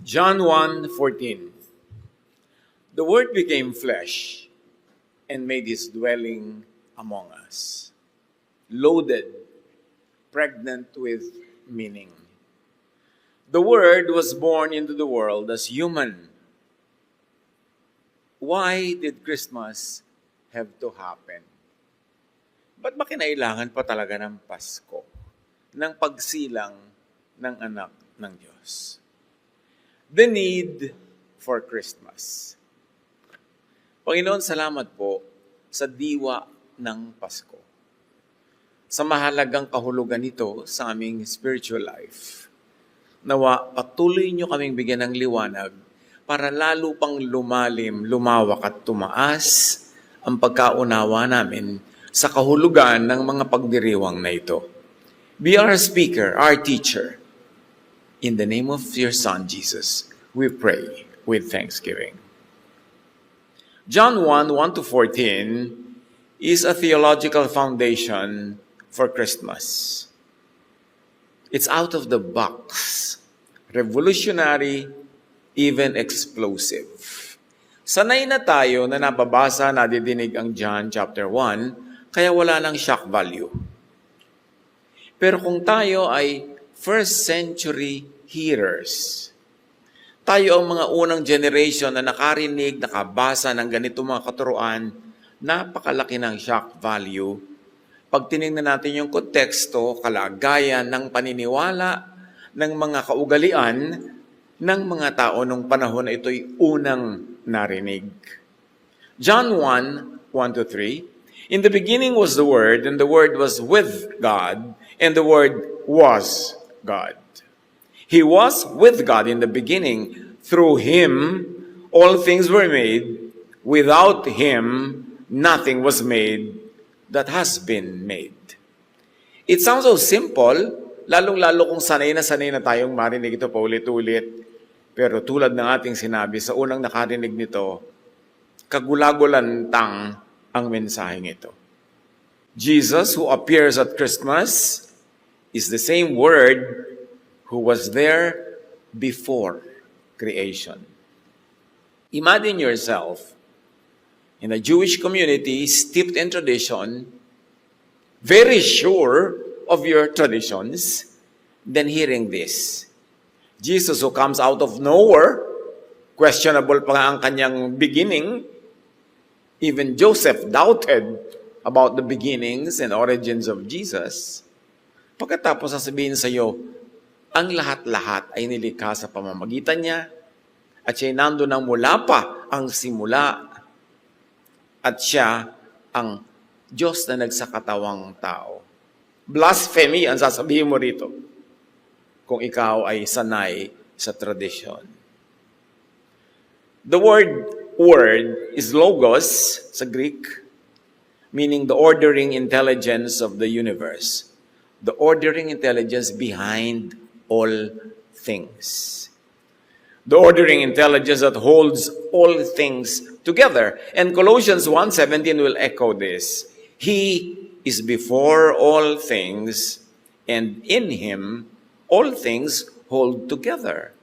John 1:14. The Word became flesh and made His dwelling among us. Loaded, pregnant with meaning. The Word was born into the world as human. Why did Christmas have to happen? Ba't ba kinailangan pa talaga ng Pasko? Ng pagsilang ng anak ng Diyos? The need for Christmas. Panginoon, salamat po sa diwa ng Pasko. Sa mahalagang kahulugan nito sa aming spiritual life. Nawa, patuloy niyo kaming bigyan ng liwanag para lalo pang lumalim, lumawak at tumaas ang pagkaunawa namin sa kahulugan ng mga pagdiriwang na ito. Be our speaker, our teacher. In the name of your Son, Jesus, we pray with thanksgiving. John 1:1-14 is a theological foundation for Christmas. It's out of the box, revolutionary, even explosive. Sanay na tayo na nababasa, nadidinig ang John chapter 1, kaya wala nang shock value. Pero kung tayo ay first century hearers, tayo ang mga unang generation na nakarinig, nakabasa ng ganito mga katuruan, napakalaki ng shock value. Pag tinignan natin yung konteksto, kalagayan ng paniniwala, ng mga kaugalian, ng mga tao nung panahon na ito'y unang narinig. John 1:1-3, In the beginning was the Word, and the Word was with God, and the Word was God. He was with God in the beginning. Through Him, all things were made. Without Him, nothing was made that has been made. It sounds so simple, lalong-lalo kung sanay na tayong marinig ito paulit-ulit. Pero tulad ng ating sinabi, sa unang nakarinig nito, kagulagulantang ang mensaheng ito. Jesus, who appears at Christmas, is the same Word who was there before creation. Imagine yourself in a Jewish community steeped in tradition, very sure of your traditions, then hearing this. Jesus who comes out of nowhere, questionable pa nga ang kanyang beginning. Even Joseph doubted about the beginnings and origins of Jesus. Pagkatapos sasabihin sa iyo, ang lahat-lahat ay nilikha sa pamamagitan niya at siya'y nandun nang mula pa ang simula at siya ang Diyos na nagsakatawang tao. Blasphemy ang sasabihin mo rito kung ikaw ay sanay sa tradisyon. The word is logos sa Greek, meaning the ordering intelligence of the universe. The ordering intelligence behind all things. The ordering intelligence that holds all things together. And Colossians 1:17 will echo this. He is before all things, and in Him all things hold together.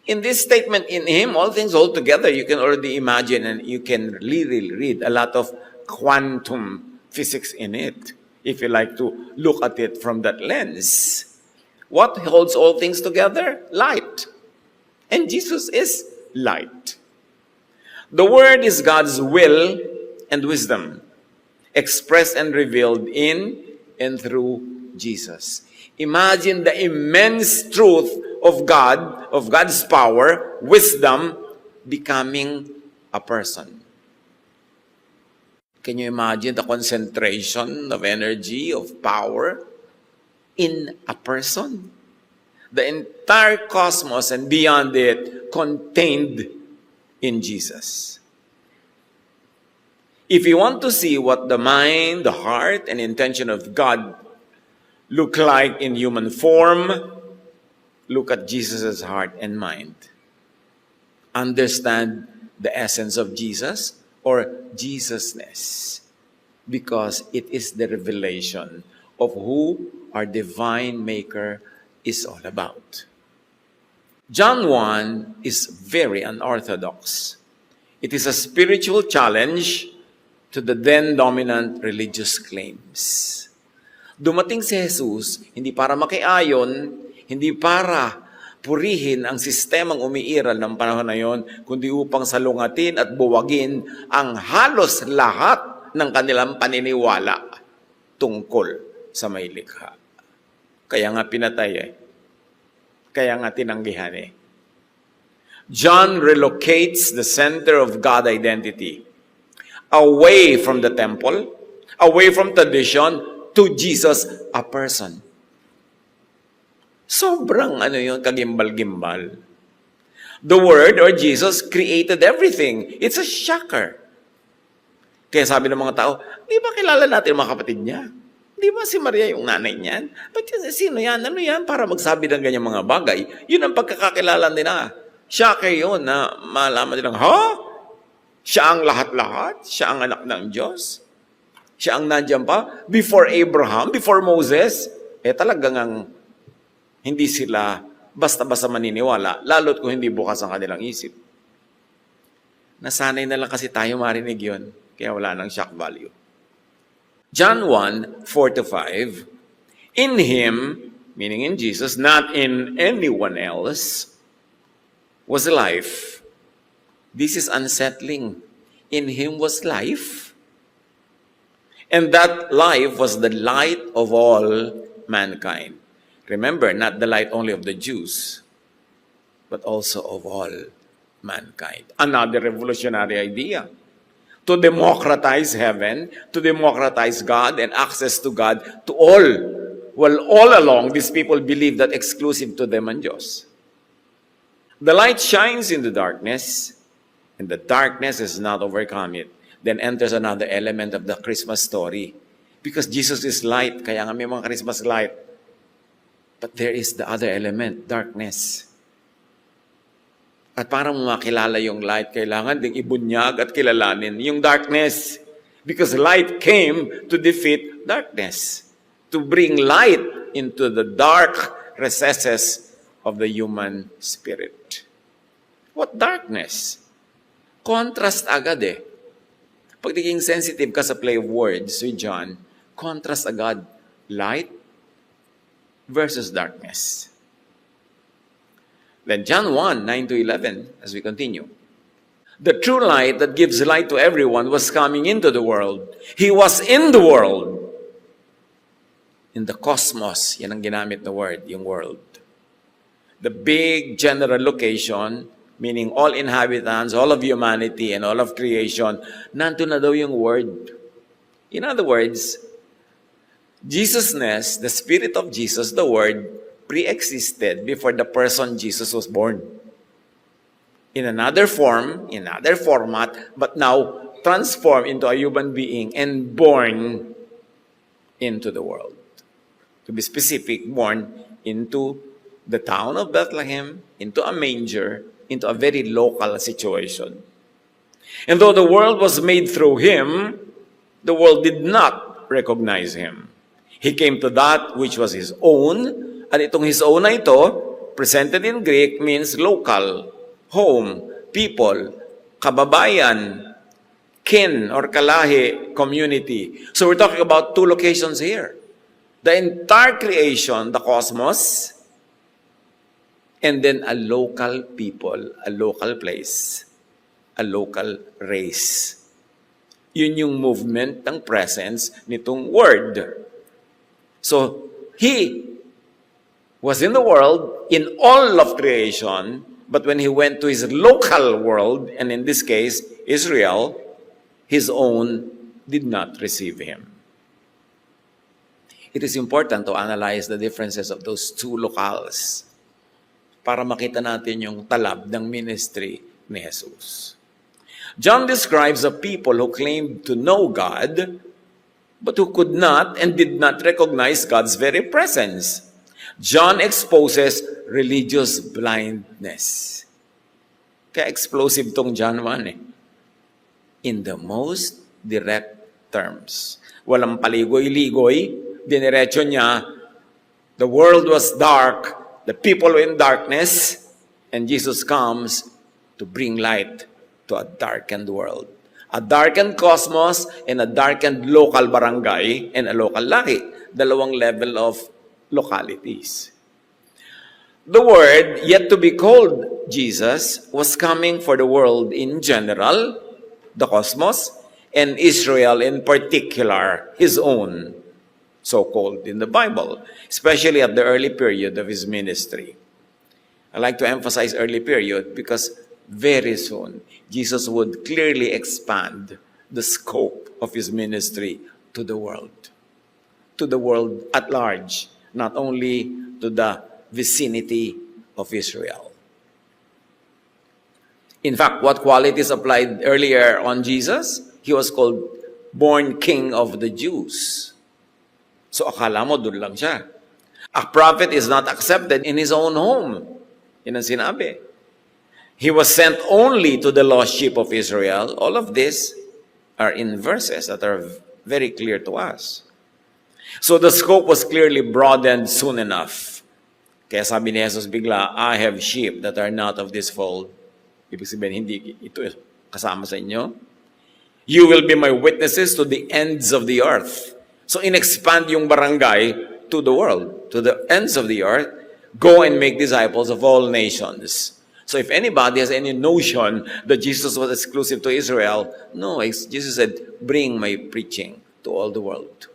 In this statement, in Him all things hold together, you can already imagine and you can really read a lot of quantum physics in it, if you like to look at it from that lens. What holds all things together? Light. And Jesus is light. The Word is God's will and wisdom, expressed and revealed in and through Jesus. Imagine the immense truth of God, of God's power, wisdom, becoming a person. Can you imagine the concentration of energy, of power in a person? The entire cosmos and beyond it contained in Jesus. If you want to see what the mind, the heart, and intention of God look like in human form, look at Jesus' heart and mind. Understand the essence of Jesus or Jesusness, because it is the revelation of who our divine Maker is all about. John 1 is very unorthodox. It is a spiritual challenge to the then dominant religious claims. Dumating si Jesus hindi para makiayon, hindi para purihin ang sistemang umiiral ng panahon na yon, kundi upang salungatin at buwagin ang halos lahat ng kanilang paniniwala tungkol sa may likha. Kaya nga pinatay Kaya nga tinanggihan John relocates the center of God identity away from the temple, away from tradition, to Jesus, a person. Sobrang kagimbal-gimbal. The Word or Jesus created everything. It's a shocker. Kaya sabi ng mga tao, di ba kilala natin mga kapatid niya? Di ba si Maria yung nanay niyan? But sino yan? Ano yan? Para magsabi ng ganyang mga bagay. Yun ang pagkakakilala nila. Shocker yun na malaman nilang, siya ang lahat-lahat? Siya ang anak ng Diyos? Siya ang nandiyan pa? Before Abraham? Before Moses? Talagang hindi sila basta-basta maniniwala, lalo't kung hindi bukas ang kanilang isip. Nasanay na lang kasi tayo marinig yun, kaya wala nang shock value. John 1:4-5, in Him, meaning in Jesus, not in anyone else, was life. This is unsettling. In Him was life. And that life was the light of all mankind. Remember, not the light only of the Jews, but also of all mankind. Another revolutionary idea. To democratize heaven, to democratize God and access to God to all. Well, all along, these people believe that exclusive to them and Diyos. The light shines in the darkness, and the darkness has not overcome it. Then enters another element of the Christmas story. Because Jesus is light, kaya nga may mga Christmas light. But there is the other element, darkness. At para makilala yung light, kailangan ding ibunyag at kilalanin yung darkness. Because light came to defeat darkness. To bring light into the dark recesses of the human spirit. What darkness? Contrast agad Pag naging sensitive ka sa play of words with John, contrast agad. Light versus darkness. Then John 1:9-11, as we continue. The true light that gives light to everyone was coming into the world. He was in the world. In the cosmos, yan ang ginamit na word, yung world. The big general location, meaning all inhabitants, all of humanity, and all of creation, nandun na daw yung word. In other words, Jesusness, the Spirit of Jesus, the Word, pre-existed before the person Jesus was born. In another form, in another format, but now transformed into a human being and born into the world. To be specific, born into the town of Bethlehem, into a manger, into a very local situation. And though the world was made through Him, the world did not recognize Him. He came to that which was His own, at itong His own na ito, presented in Greek, means local, home, people, kababayan, kin or kalahi, community. So we're talking about two locations here. The entire creation, the cosmos, and then a local people, a local place, a local race. Yun yung movement ng presence nitong word. So, He was in the world, in all of creation, but when He went to His local world, and in this case, Israel, His own did not receive Him. It is important to analyze the differences of those two locales para makita natin yung talab ng ministry ni Jesus. John describes a people who claimed to know God, but who could not and did not recognize God's very presence. John exposes religious blindness. Kaya explosive tong John 1 In the most direct terms. Walang paligoy-ligoy. Diniretso niya, the world was dark, the people were in darkness, And Jesus comes to bring light to a darkened world. A darkened cosmos and a darkened local barangay and a local lahi. Dalawang level of localities. The Word, yet to be called Jesus, was coming for the world in general, the cosmos, and Israel in particular, his own, so-called in the Bible, especially at the early period of his ministry. I like to emphasize early period because very soon, Jesus would clearly expand the scope of his ministry to the world at large, not only to the vicinity of Israel. In fact, what qualities applied earlier on Jesus? He was called born King of the Jews. So akala mo, dun lang siya. A prophet is not accepted in his own home. Yan ang sinabi. He was sent only to the lost sheep of Israel. All of this are in verses that are very clear to us. So the scope was clearly broadened soon enough. Kaya sabi ni Jesus bigla, I have sheep that are not of this fold. Ibig sabihin, hindi ito kasama sa inyo. You will be my witnesses to the ends of the earth. So in-expand yung barangay to the world, to the ends of the earth. Go and make disciples of all nations. So if anybody has any notion that Jesus was exclusive to Israel, no, Jesus said, bring my preaching to all the world.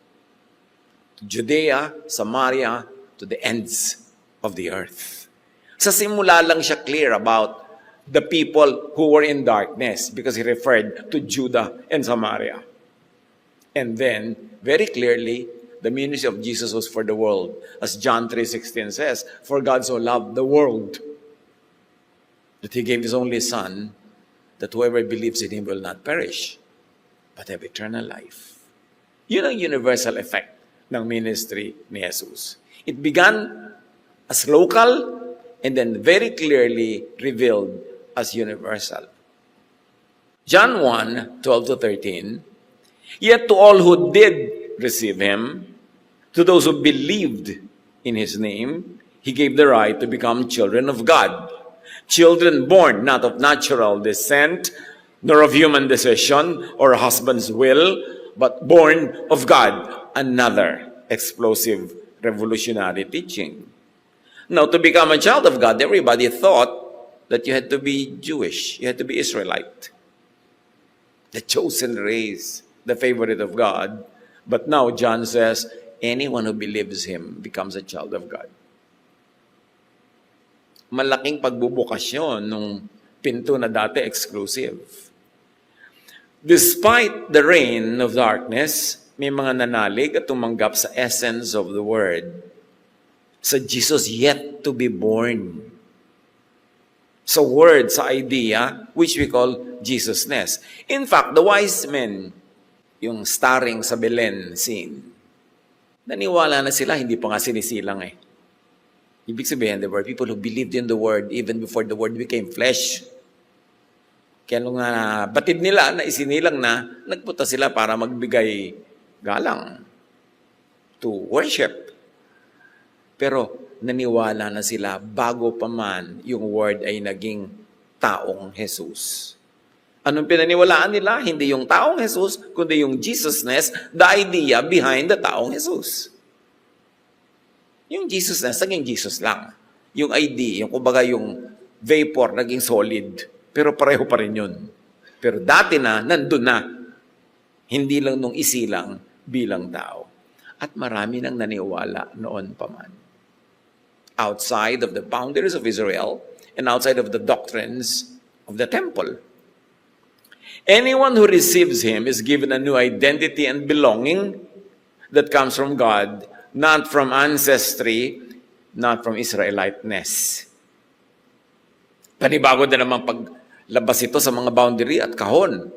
To Judea, Samaria, to the ends of the earth. Sa simula lang siya clear about the people who were in darkness because he referred to Judah and Samaria. And then, very clearly, the ministry of Jesus was for the world. As John 3:16 says, for God so loved the world that he gave his only Son, that whoever believes in him will not perish, but have eternal life. Yun ang universal effect ng ministry ni Jesus. It began as local and then very clearly revealed as universal. John 1:12-13, yet to all who did receive him, to those who believed in his name, he gave the right to become children of God. Children born not of natural descent, nor of human decision or husband's will, but born of God. Another explosive revolutionary teaching. Now, to become a child of God, everybody thought that you had to be Jewish, you had to be Israelite, the chosen race, the favorite of God. But now John says, anyone who believes him becomes a child of God. Malaking pagbubukasyon nung pinto na dati exclusive. Despite the reign of darkness, may mga nanalig at tumanggap sa essence of the word, sa Jesus yet to be born. Sa word, sa idea, which we call Jesusness. In fact, the wise men, yung starring sa Belen scene, naniwala na sila, hindi pa nga sinisilang eh. Ibig sabihin, there were people who believed in the Word even before the Word became flesh. Kaya nung batid nila na isinilang na, nagpunta sila para magbigay galang to worship. Pero naniwala na sila bago pa man yung Word ay naging taong Jesus. Anong pinaniwalaan nila? Hindi yung taong Jesus, kundi yung Jesusness, the idea behind the taong Jesus. Yung Jesusness, naging Jesus lang. Yung idea, yung kumbaga yung vapor, naging solid. Pero pareho pa rin yun. Pero dati na, nandun na. Hindi lang nung isilang bilang tao. At marami nang naniwala noon pa man. Outside of the boundaries of Israel and outside of the doctrines of the temple. Anyone who receives him is given a new identity and belonging that comes from God, not from ancestry, not from Israeliteness. Panibago na naman paglabas ito sa mga boundary at kahon.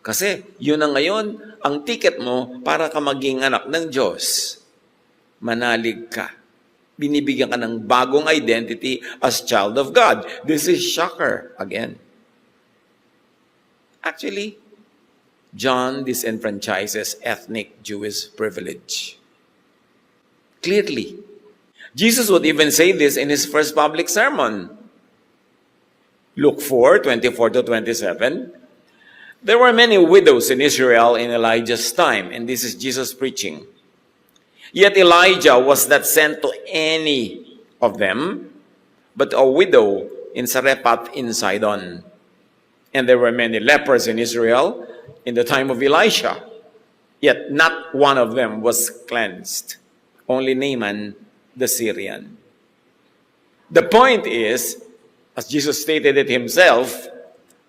Kasi yun na ngayon ang ticket mo para ka maging anak ng Diyos. Manalig ka. Binibigyan ka ng bagong identity as child of God. This is shocker again. Actually, John disenfranchises ethnic Jewish privilege. Clearly. Jesus would even say this in his first public sermon. Luke 4:24-27. There were many widows in Israel in Elijah's time, and this is Jesus preaching. Yet Elijah was not sent to any of them, but a widow in Sarephath in Sidon. And there were many lepers in Israel in the time of Elisha, yet not one of them was cleansed, only Naaman the Syrian. The point is, as Jesus stated it himself,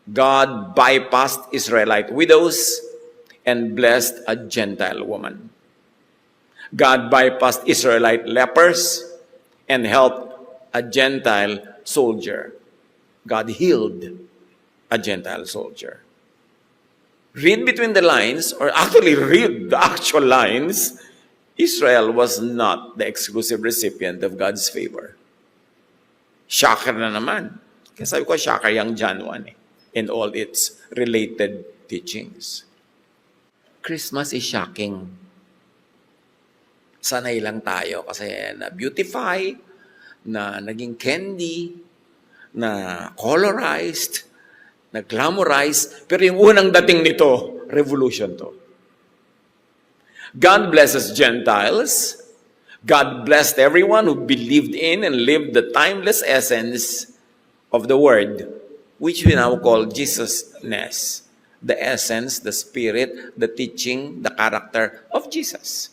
God bypassed Israelite widows and blessed a Gentile woman. God bypassed Israelite lepers and helped a Gentile soldier. God healed a Gentile soldier. Read between the lines, or actually read the actual lines. Israel was not the exclusive recipient of God's favor. Shocker na naman. Kaya sabi ko, shocker yung John 1 in all its related teachings. Christmas is shocking. Sanay lang tayo kasi na-beautify, na naging candy, na colorized, na glamorized. Pero yung unang dating nito, revolution to. God blesses Gentiles. God blessed everyone who believed in and lived the timeless essence of the Word, which we now call Jesus-ness. The essence, the spirit, the teaching, the character of Jesus.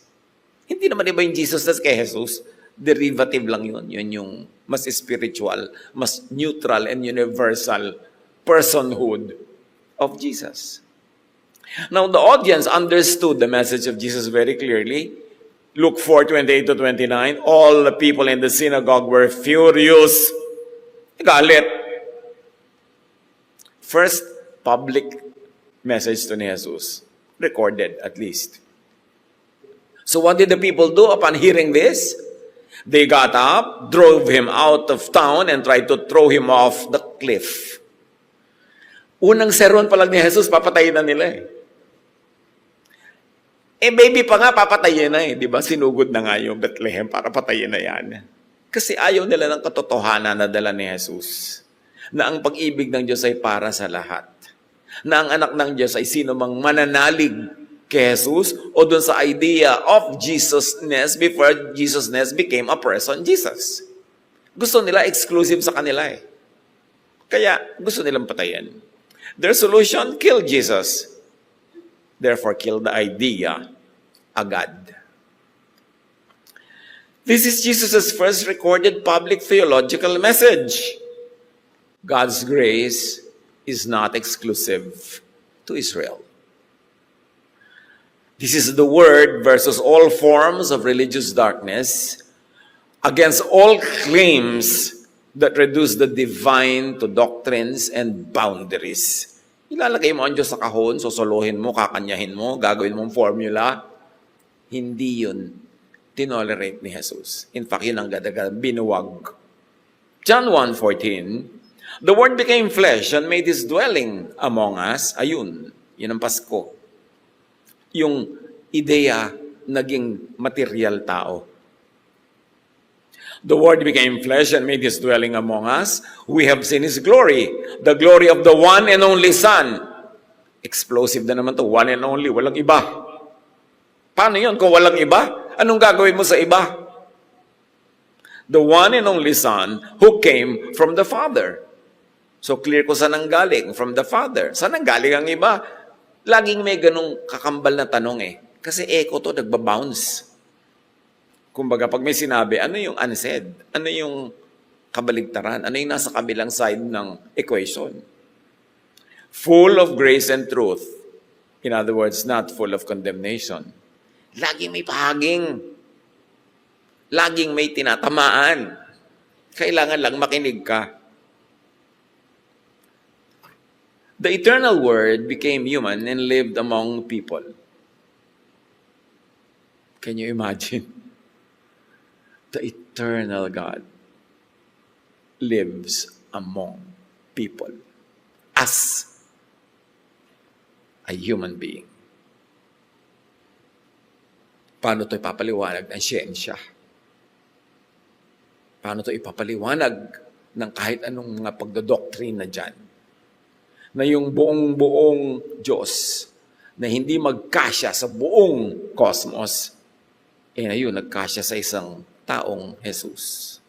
Hindi naman iba yung Jesus-ness kay Jesus. Derivative lang yun. Yun yung mas spiritual, mas neutral and universal personhood of Jesus. Now, the audience understood the message of Jesus very clearly. Luke 4:28-29, all the people in the synagogue were furious. Galit. First public message to ni Jesus, recorded at least. So what did the people do upon hearing this? They got up, drove him out of town, and tried to throw him off the cliff. Unang sermon pa lang ni Jesus, papatayin na nila eh. Baby pa nga, papatayin na eh. Di ba? Sinugod na nga yung Bethlehem para patayin na yan. Kasi ayaw nila ng katotohanan na dala ni Jesus. Na ang pag-ibig ng Diyos ay para sa lahat. Na ang anak ng Diyos ay sino mang mananalig kay Jesus o dun sa idea of Jesus-ness before Jesus-ness became a person Jesus. Gusto nila exclusive sa kanila eh. Kaya gusto nilang patayin. Their solution, kill Jesus. Therefore, kill the idea agad. This is Jesus' first recorded public theological message. God's grace is not exclusive to Israel. This is the word versus all forms of religious darkness, against all claims that reduce the divine to doctrines and boundaries. Ilalagay mo ang Diyos sa kahon, sosolohin mo, kakanyahin mo, gagawin mong formula. Hindi yun tinolerate ni Jesus. In fact, yun ang binuwag. John 1:14, the Word became flesh and made His dwelling among us. Ayun, yun ang Pasko. Yung ideya naging material tao. The Word became flesh and made His dwelling among us. We have seen His glory, the glory of the one and only Son. Explosive na naman to, one and only, walang iba. Paano yun kung walang iba? Anong gagawin mo sa iba? The one and only Son who came from the Father. So clear ko saan ang galing, from the Father. Saan ang galing ang iba? Laging may ganong kakambal na tanong eh. Kasi echo to, nagbabounce. Kumbaga, pag may sinabi, ano yung unsaid? Ano yung kabaligtaran? Ano yung nasa kabilang side ng equation? Full of grace and truth. In other words, not full of condemnation. Laging may pahaging. Laging may tinatamaan. Kailangan lang makinig ka. The eternal Word became human and lived among people. Can you imagine? The eternal God lives among people as a human being. Paano ito ipapaliwanag ng siyensya? Paano ito ipapaliwanag ng kahit anong mga pagdodoktrina dyan. Na yung buong Diyos na hindi magkasya sa buong cosmos, ayun, nagkasya sa isang taong Jesus.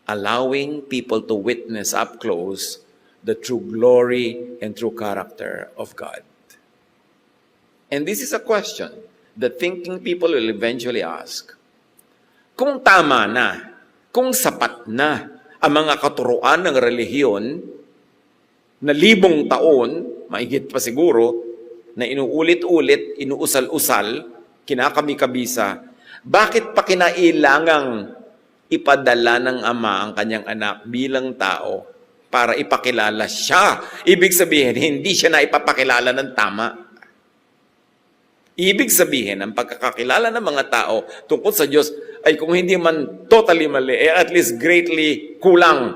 Allowing people to witness up close the true glory and true character of God. And this is a question that thinking people will eventually ask. Kung tama na, kung sapat na ang mga katuruan ng relihiyon na 1,000 taon, mahigit pa siguro, na inuulit-ulit, inuusal-usal, kinakami-kabisa, bakit pa kinailangang ipadala ng Ama ang kanyang anak bilang tao para ipakilala siya? Ibig sabihin, hindi siya na ipapakilala ng tama. Ibig sabihin, ang pagkakakilala ng mga tao tungkol sa Diyos ay kung hindi man totally mali, at least greatly kulang.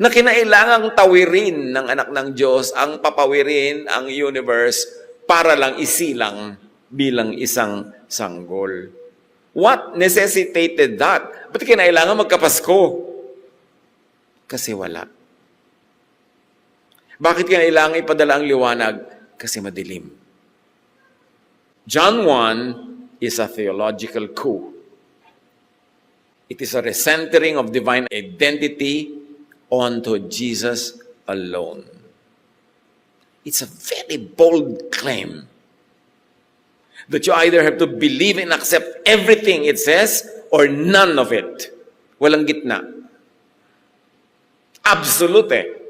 Na kinailangang tawirin ng anak ng Diyos ang papawirin ang universe para lang isilang bilang isang sanggol. What necessitated that? Ba't kinailangan magkapasko? Kasi wala. Bakit kinailangan ipadala ang liwanag? Kasi madilim. John 1 is a theological coup. It is a recentering of divine identity onto Jesus alone. It's a very bold claim that you either have to believe and accept everything it says or none of it. Walang gitna. Absolute.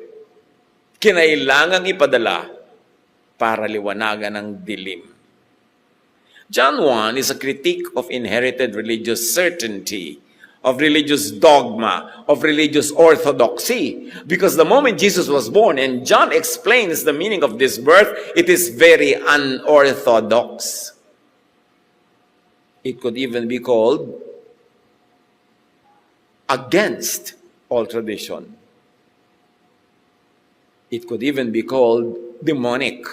Kinailangang ipadala para liwanagan ng dilim. John 1 is a critique of inherited religious certainty, of religious dogma, of religious orthodoxy. Because the moment Jesus was born, and John explains the meaning of this birth, it is very unorthodox. It could even be called against all tradition. It could even be called demonic,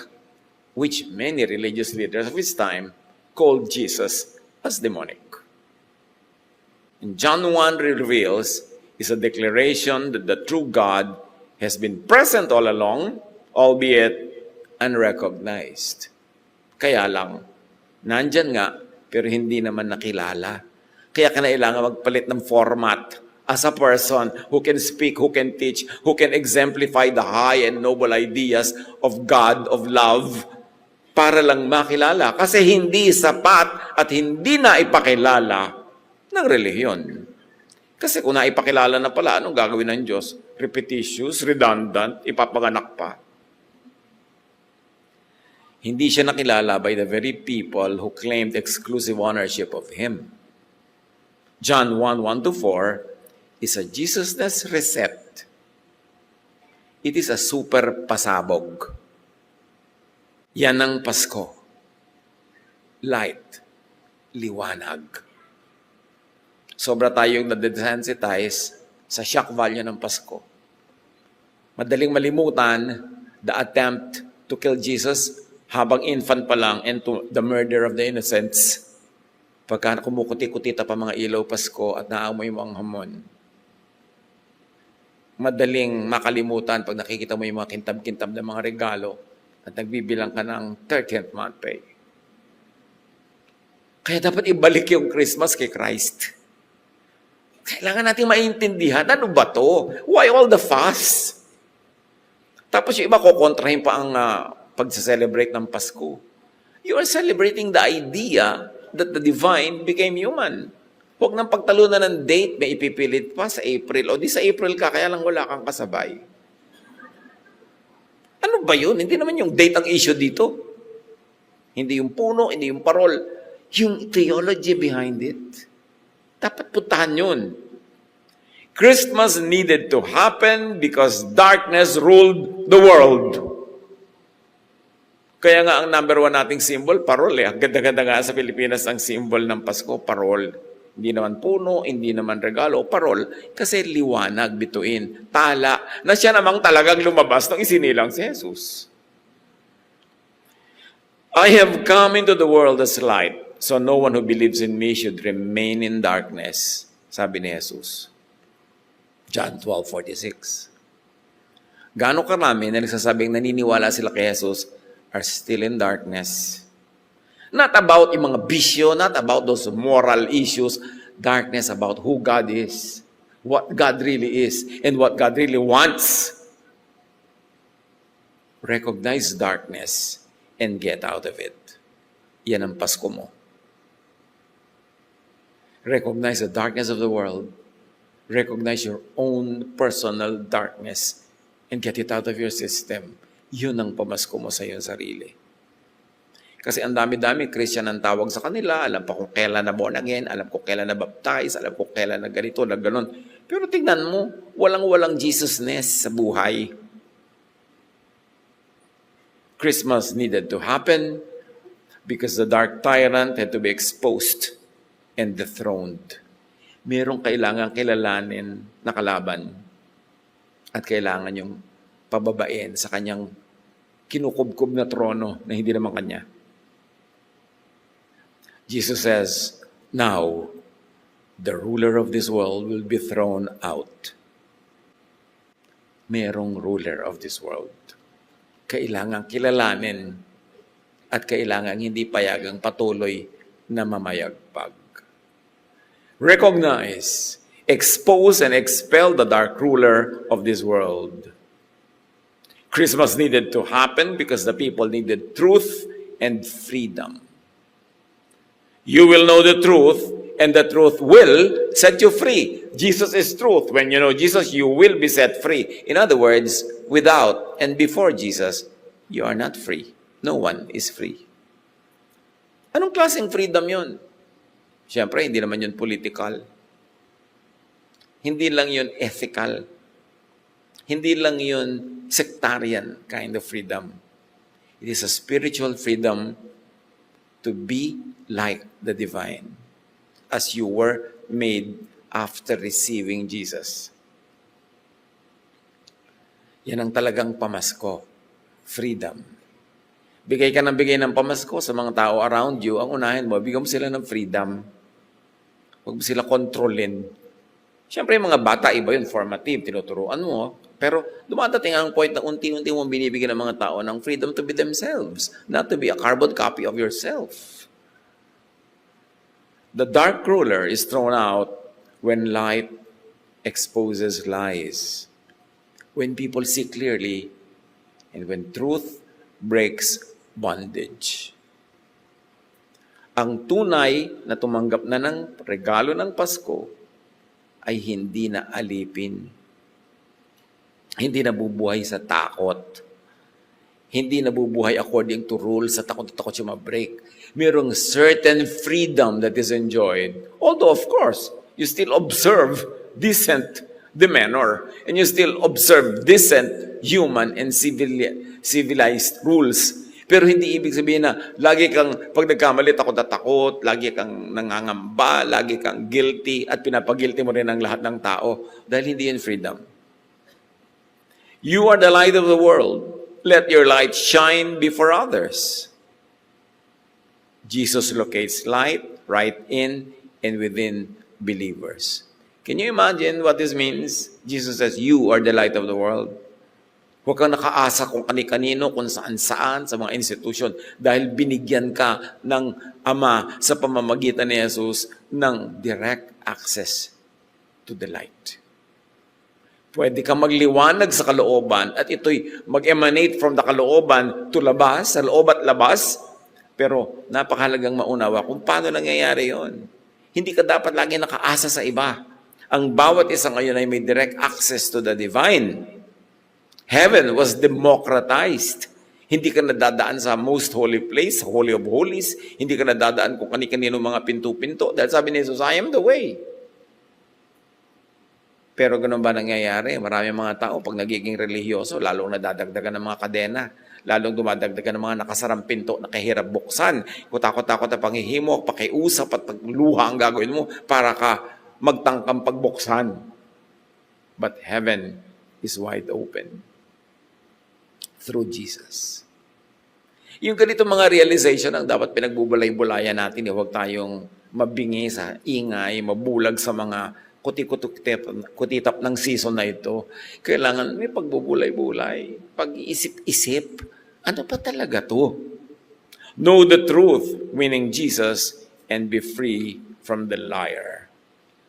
which many religious leaders of his time called Jesus as demonic. And John 1 reveals is a declaration that the true God has been present all along, albeit unrecognized. Kaya lang, nandyan nga, pero hindi naman nakilala. Kaya kailangan magpalit ng format as a person who can speak, who can teach, who can exemplify the high and noble ideas of God, of love, para lang makilala. Kasi hindi sapat at hindi na ipakilala ng relihiyon. Kasi kung naipakilala na pala, anong gagawin ng Diyos? Repetitious, redundant, ipapanganak pa. Hindi siya nakilala by the very people who claimed exclusive ownership of Him. John 1:1-4 is a Jesusness recept. It is a super pasabog. Yan ang Pasko. Light. Liwanag. Sobra tayong na-desensitize sa shock value ng Pasko. Madaling malimutan the attempt to kill Jesus habang infant pa lang and to the murder of the innocents. Pagka kumukuti-kutita pa mga ilaw Pasko at naamoy mo ang hamon. Madaling makalimutan pag nakikita mo yung mga kintab-kintab na mga regalo at nagbibilang ka ng 30th month pay. Kaya dapat ibalik yung Christmas kay Christ. Kailangan natin maintindihan, ano ba to? Why all the fuss? Tapos yung iba kukontrahin pa ang pag-celebrate ng Pasko. You are celebrating the idea that the divine became human. Huwag nang pagtalunan ng date, may ipipilit pa sa April. O di sa April ka, kaya lang wala kang kasabay. Ano ba yun? Hindi naman yung date ang issue dito. Hindi yung puno, hindi yung parol. Yung theology behind it. Dapat puntahan yun. Christmas needed to happen because darkness ruled the world. Kaya nga ang number 1 nating symbol, parol eh. Ang ganda-ganda nga sa Pilipinas ang symbol ng Pasko, parol. Hindi naman puno, hindi naman regalo, parol. Kasi liwanag, bituin, tala, na siya namang talagang lumabas nung isinilang si Jesus. I have come into the world as light, so no one who believes in me should remain in darkness, sabi ni Jesus. John 12:46. Gaano karami na nagsasabing naniniwala sila kay Jesus are still in darkness. Not about yung mga bisyo, not about those moral issues, darkness about who God is, what God really is, and what God really wants. Recognize darkness and get out of it. Yan ang Pasko mo. Recognize the darkness of the world. Recognize your own personal darkness and get it out of your system. Yun ang pamasko mo sa iyong sarili. Kasi ang dami-dami, Christian ang tawag sa kanila, alam pa kung kailan na born again, alam kung kailan na baptize, alam kung kailan na ganito, na ganon. Pero tingnan mo, walang-walang Jesusness sa buhay. Christmas needed to happen because the dark tyrant had to be exposed and dethroned. Merong kailangan kilalanin na kalaban at kailangan yung pababain sa kanyang kinukubkob na trono na hindi naman kanya. Jesus says, now, the ruler of this world will be thrown out. Merong ruler of this world. Kailangan kilalanin at kailangan hindi payagang patuloy na mamayagpag. Recognize, expose, and expel the dark ruler of this world. Christmas needed to happen because the people needed truth and freedom. You will know the truth, and the truth will set you free. Jesus is truth. When you know Jesus, you will be set free. In other words, without and before Jesus, you are not free. No one is free. Anong klaseng freedom yun? Siyempre, hindi naman yun political. Hindi lang yun ethical. Hindi lang yun sectarian kind of freedom. It is a spiritual freedom to be like the divine, as you were made after receiving Jesus. Yan ang talagang pamasko. Freedom. Bigay ka ng bigay ng pamasko sa mga tao around you, ang unahin mo, bigyan mo sila ng freedom. Huwag mo sila kontrolin. Siyempre, yung mga bata, iba yun, formative, tinuturuan mo. Pero dumadating ang point na unti-unti mo binibigyan ng mga tao ng freedom to be themselves, not to be a carbon copy of yourself. The dark ruler is thrown out when light exposes lies, when people see clearly, and when truth breaks bondage. Ang tunay na tumanggap na ng regalo ng Pasko ay hindi na alipin. Hindi nabubuhay sa takot. Hindi nabubuhay according to rules sa takot-takot siya ma-break. Mayroong certain freedom that is enjoyed. Although, of course, you still observe decent demeanor and you still observe decent human and civilized rules. Pero hindi ibig sabihin na lagi kang, pag nagkamali, takot na takot, lagi kang nangangamba, lagi kang guilty, at pinapagilty mo rin ang lahat ng tao. Dahil hindi yan freedom. You are the light of the world. Let your light shine before others. Jesus locates light right in and within believers. Can you imagine what this means? Jesus says, you are the light of the world. Huwag kang nakaasa kung kani-kanino, kung saan-saan, sa mga institusyon, dahil binigyan ka ng Ama sa pamamagitan ni Jesus ng direct access to the light. Pwede kang magliwanag sa kalooban at ito'y mag-emanate from the kalooban to labas, sa loob at labas, pero napakahalagang maunawa kung paano nangyayari yon. Hindi ka dapat lagi nakaasa sa iba. Ang bawat isa ngayon ay may direct access to the divine. Heaven was democratized. Hindi ka nadadaan sa most holy place, Holy of Holies. Hindi ka nadadaan kung kani-kanino mga pinto-pinto. Dahil sabi ni Jesus, I am the way. Pero ganun ba nangyayari? Marami mga tao, pag nagiging religyoso, lalong nadadagdagan ng mga kadena. Lalong dumadagdagan ng mga nakasarang pinto na kahirap buksan. Kung takot-takot na panghihimok, pakiusap at pagluha ang gagawin mo para ka magtangkang pagbuksan. But heaven is wide open through Jesus. Yung ganito mga realization ang dapat pinagbubulay-bulayan natin. Huwag tayong mabingi sa ingay, mabulag sa mga kutitap ng season na ito, kailangan may pagbubulay-bulay, pag-iisip-isip. Ano pa talaga to? Know the truth, meaning Jesus, and be free from the liar.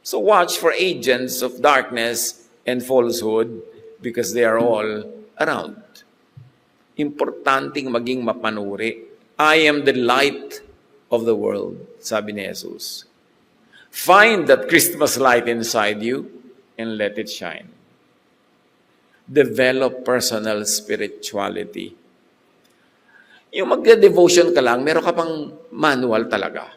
So watch for agents of darkness and falsehood because they are all around. Importanteng maging mapanuri. I am the light of the world, sabi ni Jesus. Find that Christmas light inside you and let it shine. Develop personal spirituality. Yung magde-devotion ka lang, meron ka pang manual talaga.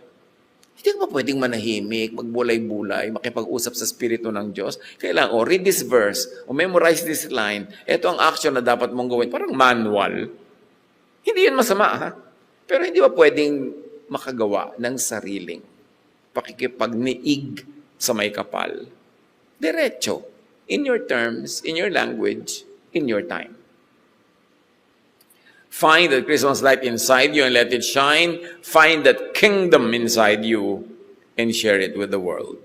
Hindi ka pa pwedeng manahimik, magbulay-bulay, makipag-usap sa Espiritu ng Diyos. Kailangan, read this verse, memorize this line. Ito ang action na dapat mong gawin. Parang manual. Hindi yun masama, ha? Pero hindi ba pwedeng makagawa ng sariling pakikipagniig sa may kapal? Diretso. In your terms, in your language, in your time. Find that Christmas light inside you and let it shine. Find that kingdom inside you and share it with the world.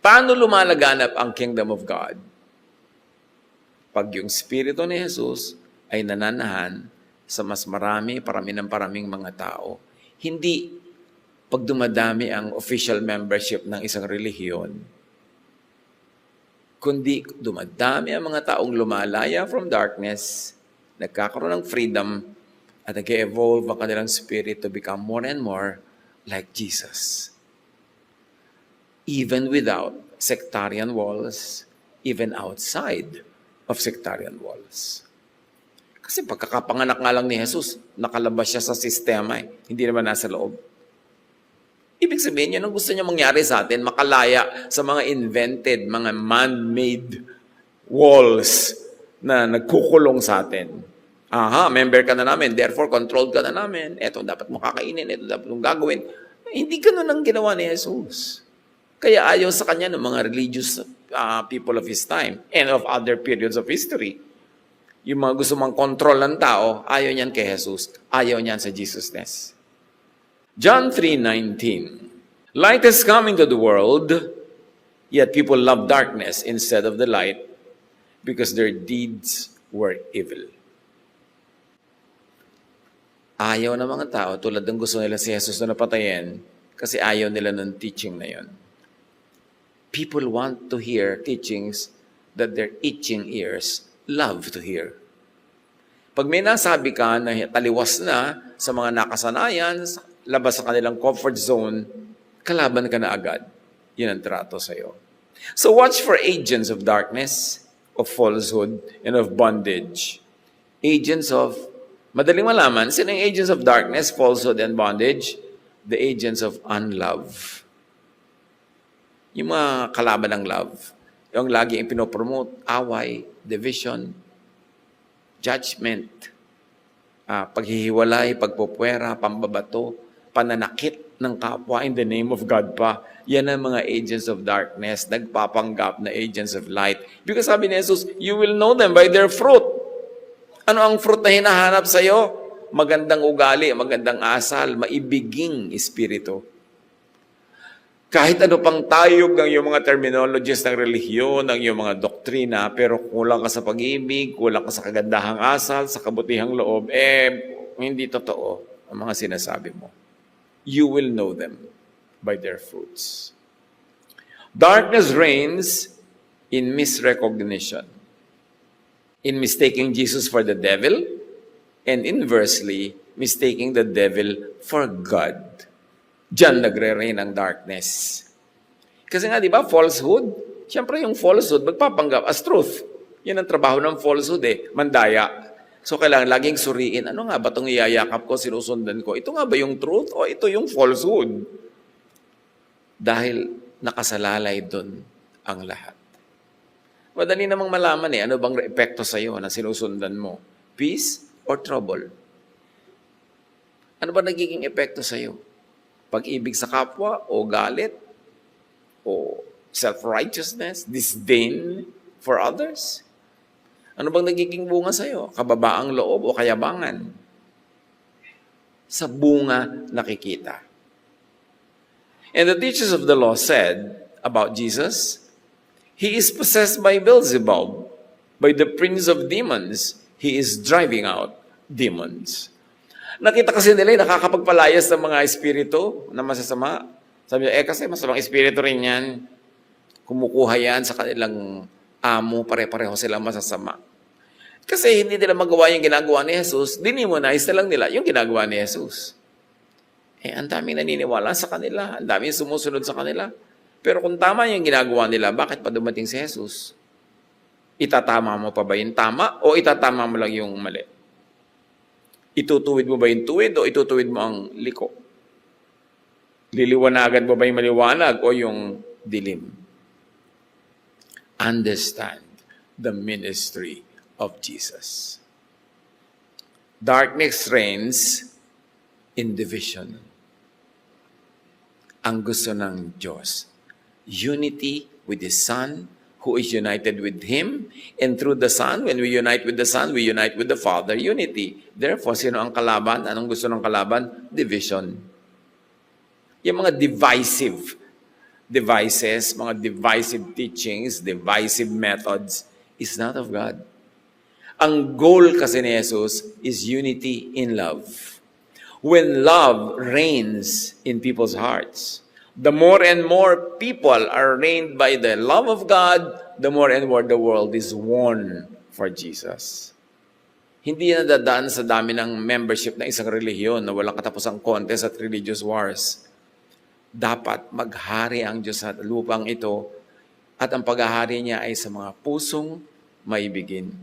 Paano lumalaganap ang kingdom of God? Pag yung Espiritu ni Jesus ay nananahan sa mas parami ng paraming mga tao. Hindi pag dumadami ang official membership ng isang relihiyon, kundi dumadami ang mga taong lumalaya from darkness, nagkakaroon ng freedom, at nag-evolve ang kanilang spirit to become more and more like Jesus. Even without sectarian walls, even outside of sectarian walls. Kasi pagkakapanganak nga lang ni Jesus, nakalabas siya sa sistema, hindi naman nasa loob. Ibig sabihin, yun ang gusto niya mangyari sa atin, makalaya sa mga invented, mga man-made walls na nagkukulong sa atin. Aha, member ka na namin, therefore controlled ka na namin. Ito dapat mo kakainin, ito dapat mong gagawin. Hindi ganun ang ginawa ni Jesus. Kaya ayaw sa kanya ng mga religious people of his time and of other periods of history. Yung mga gusto mang control ng tao, ayaw niyan kay Jesus. Ayaw niyan sa Jesusness. John 3:19. Light has come into the world, yet people love darkness instead of the light, because their deeds were evil. Ayaw ng mga tao, tulad ng gusto nila si Jesus na napatayin, kasi ayaw nila ng teaching na yon. People want to hear teachings that their itching ears love to hear. Pag may nasabi ka na taliwas na sa mga nakasanayan, labas sa kanilang comfort zone, kalaban ka na agad. Yun ang trato sa'yo. So watch for agents of darkness, of falsehood, and of bondage. Agents of, madaling malaman, sino yung agents of darkness, falsehood, and bondage? The agents of unlove. Yung mga kalaban ng love. Yung lagi yung pinopromote, away, division, judgment, paghihiwalay, pagpupwera, pambabato, pananakit ng kapwa in the name of God pa. Yan ang mga agents of darkness, nagpapanggap na agents of light. Because sabi ni Jesus, you will know them by their fruit. Ano ang fruit na hinahanap sa'yo? Magandang ugali, magandang asal, maibiging espiritu. Kahit ano pang tayog ng iyong mga terminologies ng relihiyon, ng iyong mga doktrina, pero kulang ka sa pag-ibig, kulang ka sa kagandahang asal, sa kabutihang loob, hindi totoo ang mga sinasabi mo. You will know them by their fruits. Darkness reigns in misrecognition, in mistaking Jesus for the devil, and inversely, mistaking the devil for God. Diyan nagre-reign ang darkness. Kasi nga, di ba, falsehood? Siyempre, yung falsehood, magpapanggap as truth. Yan ang trabaho ng falsehood mandaya. So, kailangan laging suriin, ano nga ba itong iyayakap ko, sinusundan ko? Ito nga ba yung truth o ito yung falsehood? Dahil nakasalalay doon ang lahat. Madali namang malaman ano bang epekto sa'yo na sinusundan mo? Peace or trouble? Ano ba nagiging epekto sa'yo? Pag-ibig sa kapwa o galit? O self-righteousness? Disdain for others? Ano bang nagiging bunga sa'yo? Kababaang loob o kayabangan? Sa bunga nakikita. And the teachers of the law said, about Jesus? He is possessed by Beelzebub, by the prince of demons. He is driving out demons. Nakita kasi nila nakakapagpalayas ng mga espiritu na masasama. Sabi niya, kasi masamang espiritu rin yan. Kumukuha yan sa kanilang amo, pare-pareho silang masasama. Kasi hindi nila magawa yung ginagawa ni Jesus, dinimonize na lang nila yung ginagawa ni Jesus. Ang daming naniniwala sa kanila, ang daming sumusunod sa kanila. Pero kung tama yung ginagawa nila, bakit pa dumating si Jesus? Itatama mo pa ba yung tama o itatama mo lang yung mali? Itutuwid mo ba yung tuwid o itutuwid mo ang liko? Liliwanagan mo ba yung maliwanag o yung dilim? Understand the ministry of Jesus. Darkness reigns in division. Ang gusto ng Diyos, unity with His Son, who is united with Him, and through the Son, when we unite with the Son, we unite with the Father, unity. Therefore, sino ang kalaban? Anong gusto ng kalaban? Division. Yung mga divisive devices, mga divisive teachings, divisive methods, is not of God. Ang goal kasi ni Jesus is unity in love. When love reigns in people's hearts, the more and more people are reigned by the love of God, the more and more the world is won for Jesus. Hindi yan nadadaan sa dami ng membership ng isang relihiyon na walang katapusang contest at religious wars. Dapat maghari ang Diyos sa lupang ito at ang paghahari niya ay sa mga pusong maibigin.